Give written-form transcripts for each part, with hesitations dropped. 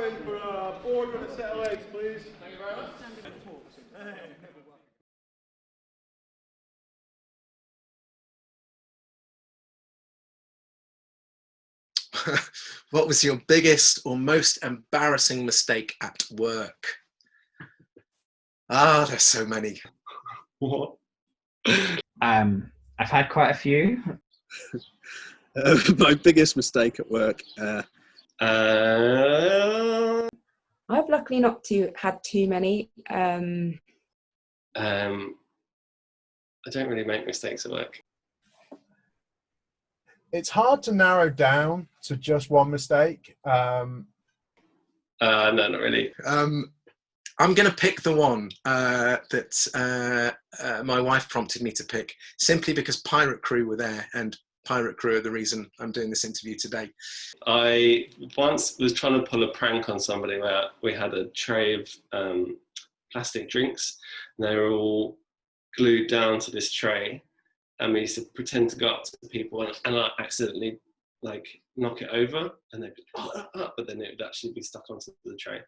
in for a board with a set of legs, please. Thank you very much. What was your biggest or most embarrassing mistake at work? Ah, there's so many. What? I've had quite a few. My biggest mistake at work. I've luckily not had too many. I don't really make mistakes at work. It's hard to narrow down to just one mistake. No, not really. I'm going to pick the one that my wife prompted me to pick, simply because Pirate Crew were there, and Pirate Crew are the reason I'm doing this interview today. I once was trying to pull a prank on somebody where we had a tray of plastic drinks, and they were all glued down to this tray, and we used to pretend to go up to people and I accidentally like knock it over, and they'd be, but then it would actually be stuck onto the tray.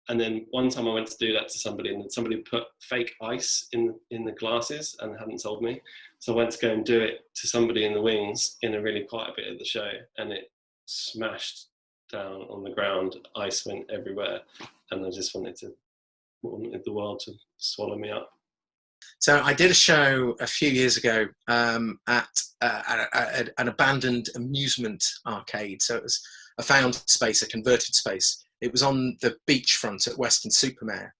And then one time I went to do that to somebody, and somebody put fake ice in the glasses and hadn't told me. So I went to go and do it to somebody in the wings in a really quiet bit of the show, and it smashed down on the ground. Ice went everywhere, and I just wanted the world to swallow me up. So I did a show a few years ago at an abandoned amusement arcade. So it was a found space, a converted space. It was on the beachfront at Weston-super-Mare.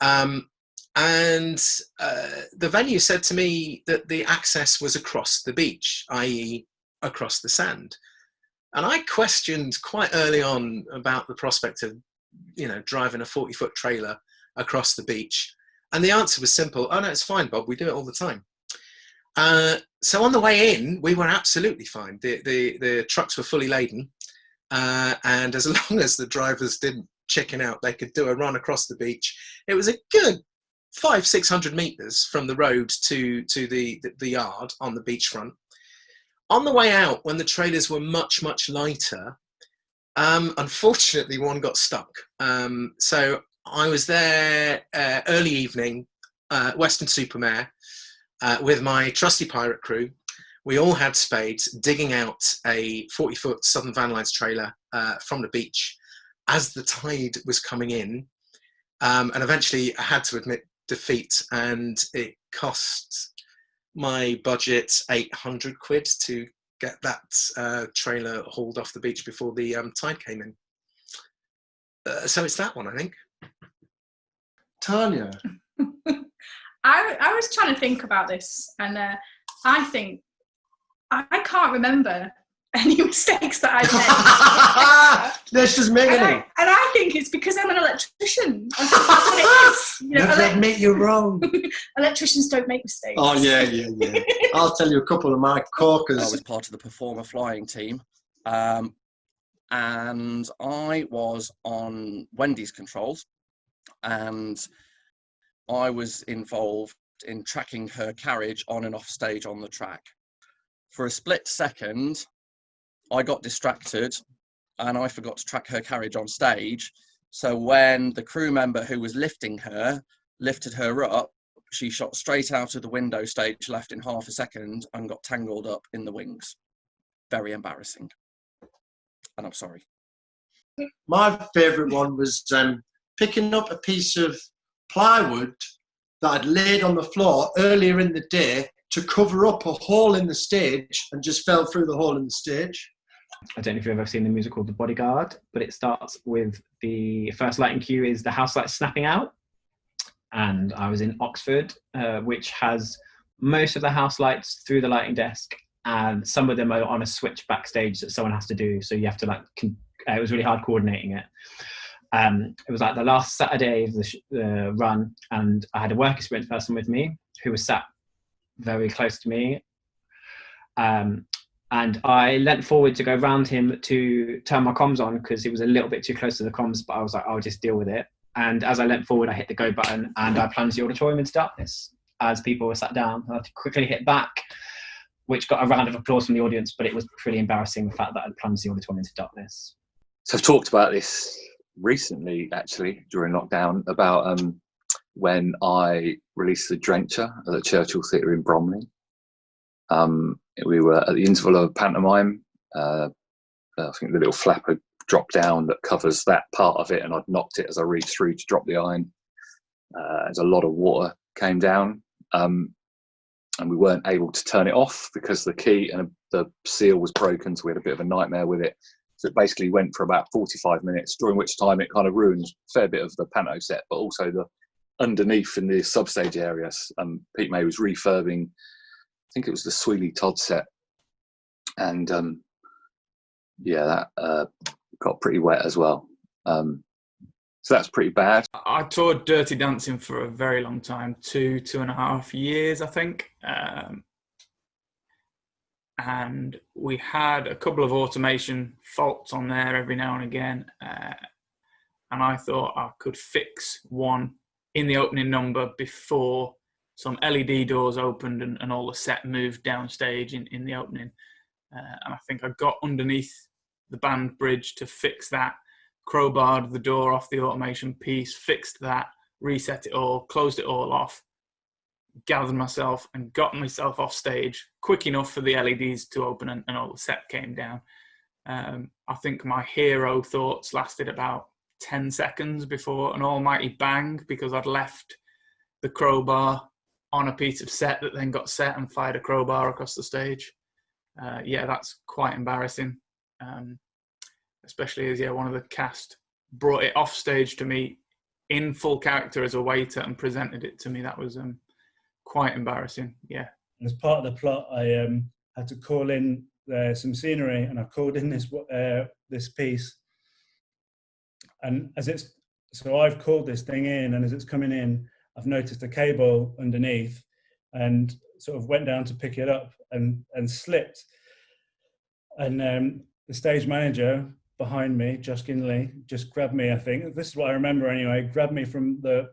And the venue said to me that the access was across the beach, i.e. across the sand. And I questioned quite early on about the prospect of, driving a 40-foot trailer across the beach. And the answer was simple: oh no, it's fine, Bob, we do it all the time. So on the way in, we were absolutely fine. The trucks were fully laden. And as long as the drivers didn't chicken out, they could do a run across the beach. It was a good 500-600 meters from the road to the yard on the beachfront. On the way out, when the trailers were much lighter, unfortunately one got stuck. So I was there early evening, Weston-super-Mare, with my trusty Pirate Crew. We all had spades, digging out a 40-foot Southern Van Lines trailer from the beach as the tide was coming in. And eventually I had to admit defeat, and it cost my budget 800 quid to get that trailer hauled off the beach before the tide came in. So it's that one, I think. Tania. I was trying to think about this, and I think I can't remember any mistakes that I've made. Let's just make it. And I think it's because I'm an electrician. I think that's what it is. Never admit you're wrong. Electricians don't make mistakes. Oh yeah. I'll tell you a couple of my corkers. I was part of the performer flying team, and I was on Wendy's controls, and I was involved in tracking her carriage on and off stage on the track. For a split second, I got distracted and I forgot to track her carriage on stage. So when the crew member who was lifting her lifted her up, she shot straight out of the window stage left in half a second and got tangled up in the wings. Very embarrassing. And I'm sorry. My favourite one was picking up a piece of plywood that I'd laid on the floor earlier in the day to cover up a hole in the stage, and just fell through the hole in the stage. I don't know if you've ever seen the musical The Bodyguard, but it starts with the first lighting cue is the house lights snapping out. And I was in Oxford, which has most of the house lights through the lighting desk, and some of them are on a switch backstage that someone has to do. So you have to it was really hard coordinating it. It was like the last Saturday of the run, and I had a work experience person with me who was sat very close to me. And I leant forward to go round him to turn my comms on because he was a little bit too close to the comms, but I was like, I'll just deal with it. And as I leant forward, I hit the go button and I plunged the auditorium into darkness as people were sat down. I had to quickly hit back, which got a round of applause from the audience, but it was pretty embarrassing, the fact that I plunged the auditorium into darkness. So I've talked about this recently, actually, during lockdown, about when I released the Drencher at the Churchill Theatre in Bromley. We were at the interval of a pantomime. I think the little flapper dropped down that covers that part of it, and I'd knocked it as I reached through to drop the iron. As a lot of water came down, and we weren't able to turn it off because the key and the seal was broken, so we had a bit of a nightmare with it. So it basically went for about 45 minutes, during which time it kind of ruined a fair bit of the panto set, but also the underneath in the substage areas. Pete May was refurbing, I think it was the Sweely Todd set, and yeah, that got pretty wet as well. So that's pretty bad. I toured Dirty Dancing for a very long time, 2.5 years, I think. And we had a couple of automation faults on there every now and again. And I thought I could fix one in the opening number before some LED doors opened and all the set moved downstage in the opening. And I think I got underneath the band bridge to fix that, crowbarred the door off the automation piece, fixed that, reset it all, closed it all off, gathered myself and got myself off stage quick enough for the LEDs to open and all the set came down. I think my hero thoughts lasted about 10 seconds before an almighty bang, because I'd left the crowbar on a piece of set that then got set and fired a crowbar across the stage. Yeah, that's quite embarrassing. Especially as one of the cast brought it off stage to me in full character as a waiter and presented it to me. That was quite embarrassing. Yeah. As part of the plot, I had to call in some scenery, and I called in this piece. And so I've called this thing in, and as it's coming in, I've noticed a cable underneath, and sort of went down to pick it up and slipped. And the stage manager behind me, Josh Ginley, just grabbed me, I think, this is what I remember anyway, grabbed me from the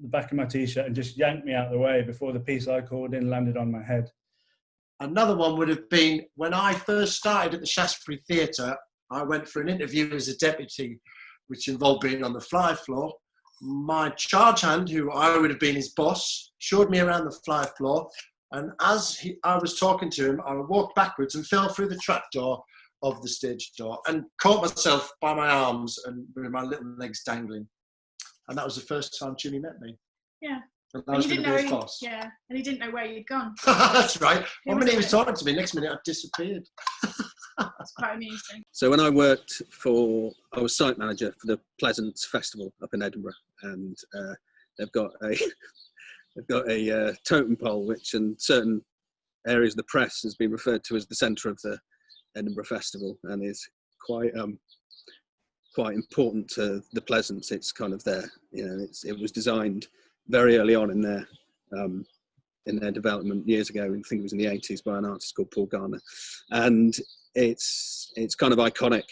back of my t-shirt and just yanked me out of the way before the piece I called in landed on my head. Another one would have been when I first started at the Shaftesbury Theatre. I went for an interview as a deputy, which involved being on the fly floor. My charge hand, who I would have been his boss, showed me around the fly floor, and as I was talking to him, I walked backwards and fell through the trapdoor of the stage door and caught myself by my arms and with my little legs dangling. And that was the first time Jimmy met me. Yeah. And I was going to be his boss. Yeah, and he didn't know where you'd gone. That's right. One minute he was talking to me, next minute I'd disappeared. That's quite amusing. So when I was site manager for the Pleasance Festival up in Edinburgh, and they've got a totem pole which in certain areas of the press has been referred to as the centre of the Edinburgh Festival, and is quite important to the Pleasance. It's kind of there, it was designed very early on in their development years ago. I think it was in the 80s by an artist called Paul Garner, and it's kind of iconic.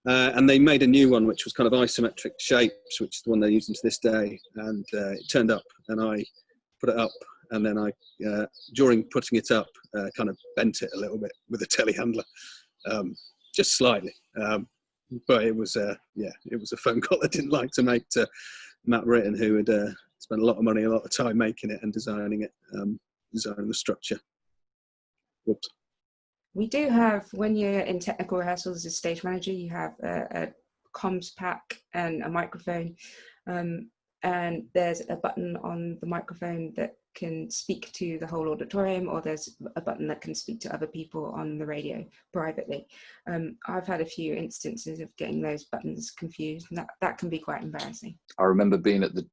And they made a new one which was kind of isometric shapes, which is the one they're using to this day. And it turned up, and I put it up, and then I, during putting it up, kind of bent it a little bit with a telehandler, just slightly. But it was a phone call I didn't like to make to Matt Ritten, who had spent a lot of money, a lot of time making it and designing it, designing the structure. Whoops. We do have, when you're in technical rehearsals as a stage manager, you have a comms pack and a microphone, and there's a button on the microphone that can speak to the whole auditorium, or there's a button that can speak to other people on the radio privately. I've had a few instances of getting those buttons confused, and that can be quite embarrassing. I remember being at the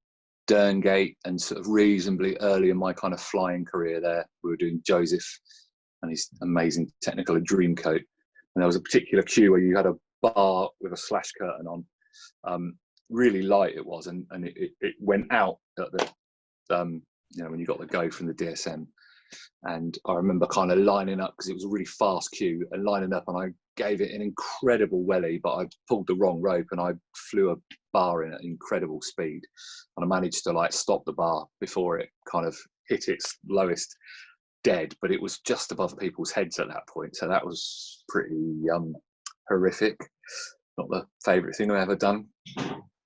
Derngate and sort of reasonably early in my kind of flying career there. We were doing Joseph and his amazing Technicolor Dreamcoat, and there was a particular cue where you had a bar with a slash curtain on. Really light it was, and it went out at the when you got the go from the DSM. And I remember kind of lining up, because it was a really fast cue, and lining up, and I gave it an incredible welly, but I pulled the wrong rope and I flew a bar in at incredible speed, and I managed to stop the bar before it kind of hit its lowest dead, but it was just above people's heads at that point, so that was pretty horrific. Not the favourite thing I've ever done.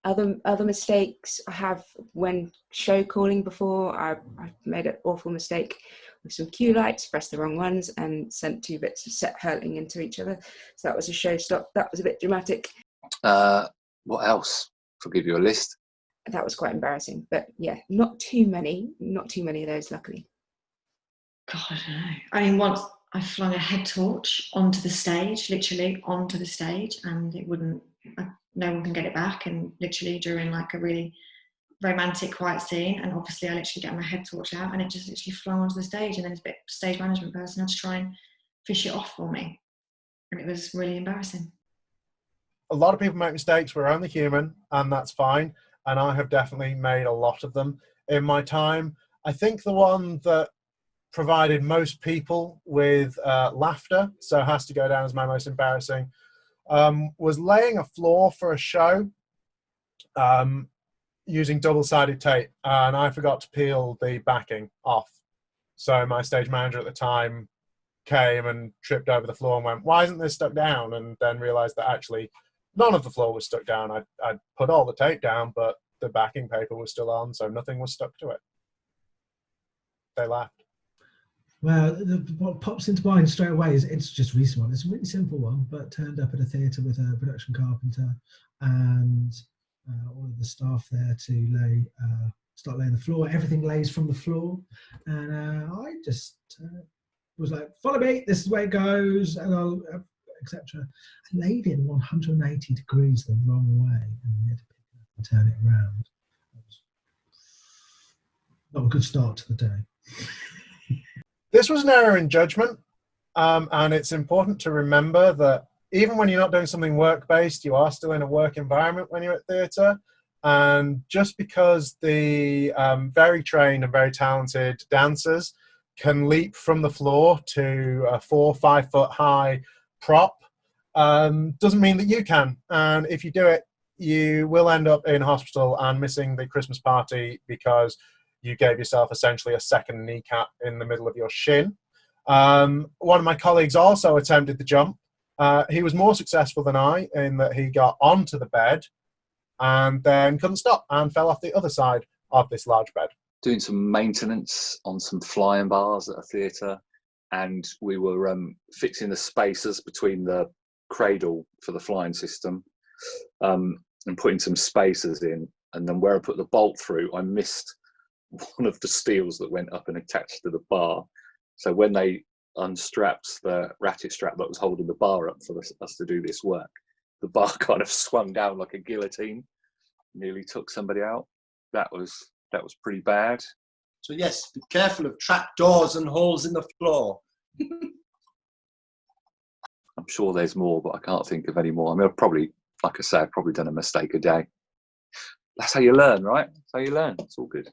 Other mistakes I have when show calling before, I made an awful mistake with some cue lights, pressed the wrong ones and sent 2 bits of set hurtling into each other. So that was a show stop. That was a bit dramatic. What else? I'll give you a list. That was quite embarrassing, but yeah, not too many of those, luckily. God, I don't know. I mean, once I flung a head torch onto the stage, literally onto the stage, and it wouldn't, no one can get it back. And literally during like a really romantic, quiet scene, and obviously I literally get my head torch out and it just literally flung onto the stage, and then this bit stage management person had to try and fish it off for me. And it was really embarrassing. A lot of people make mistakes. We're only human, and that's fine. And I have definitely made a lot of them in my time. I think the one that provided most people with laughter, so has to go down as my most embarrassing, was laying a floor for a show using double-sided tape, and I forgot to peel the backing off. So my stage manager at the time came and tripped over the floor and went, "Why isn't this stuck down?" And then realised that actually none of the floor was stuck down. I'd put all the tape down, but the backing paper was still on, so nothing was stuck to it. They laughed. Well, what pops into mind straight away is, it's just a recent one. It's a really simple one, but turned up at a theatre with a production carpenter and all of the staff there to start laying the floor. Everything lays from the floor, and I just was like, "Follow me. This is where it goes," and I'll etc. I laid it 180 degrees the wrong way, and we had to pick it up and turn it around. Not a good start to the day. This was an error in judgment, and it's important to remember that even when you're not doing something work-based, you are still in a work environment when you're at theatre. And just because the very trained and very talented dancers can leap from the floor to a 4 or 5 foot high prop, doesn't mean that you can. And if you do it, you will end up in hospital and missing the Christmas party because you gave yourself essentially a second kneecap in the middle of your shin. One of my colleagues also attempted the jump. He was more successful than I in that he got onto the bed and then couldn't stop and fell off the other side of this large bed. Doing some maintenance on some flying bars at a theatre, and we were fixing the spacers between the cradle for the flying system and putting some spacers in. And then where I put the bolt through, I missed one of the steels that went up and attached to the bar. So when they unstrapped the ratchet strap that was holding the bar up for us to do this work, the bar kind of swung down like a guillotine, nearly took somebody out. That was pretty bad. So yes, be careful of trap doors and holes in the floor. I'm sure there's more, but I can't think of any more. I mean, I've probably, like I say, I've probably done a mistake a day. That's how you learn, right? That's how you learn. It's all good.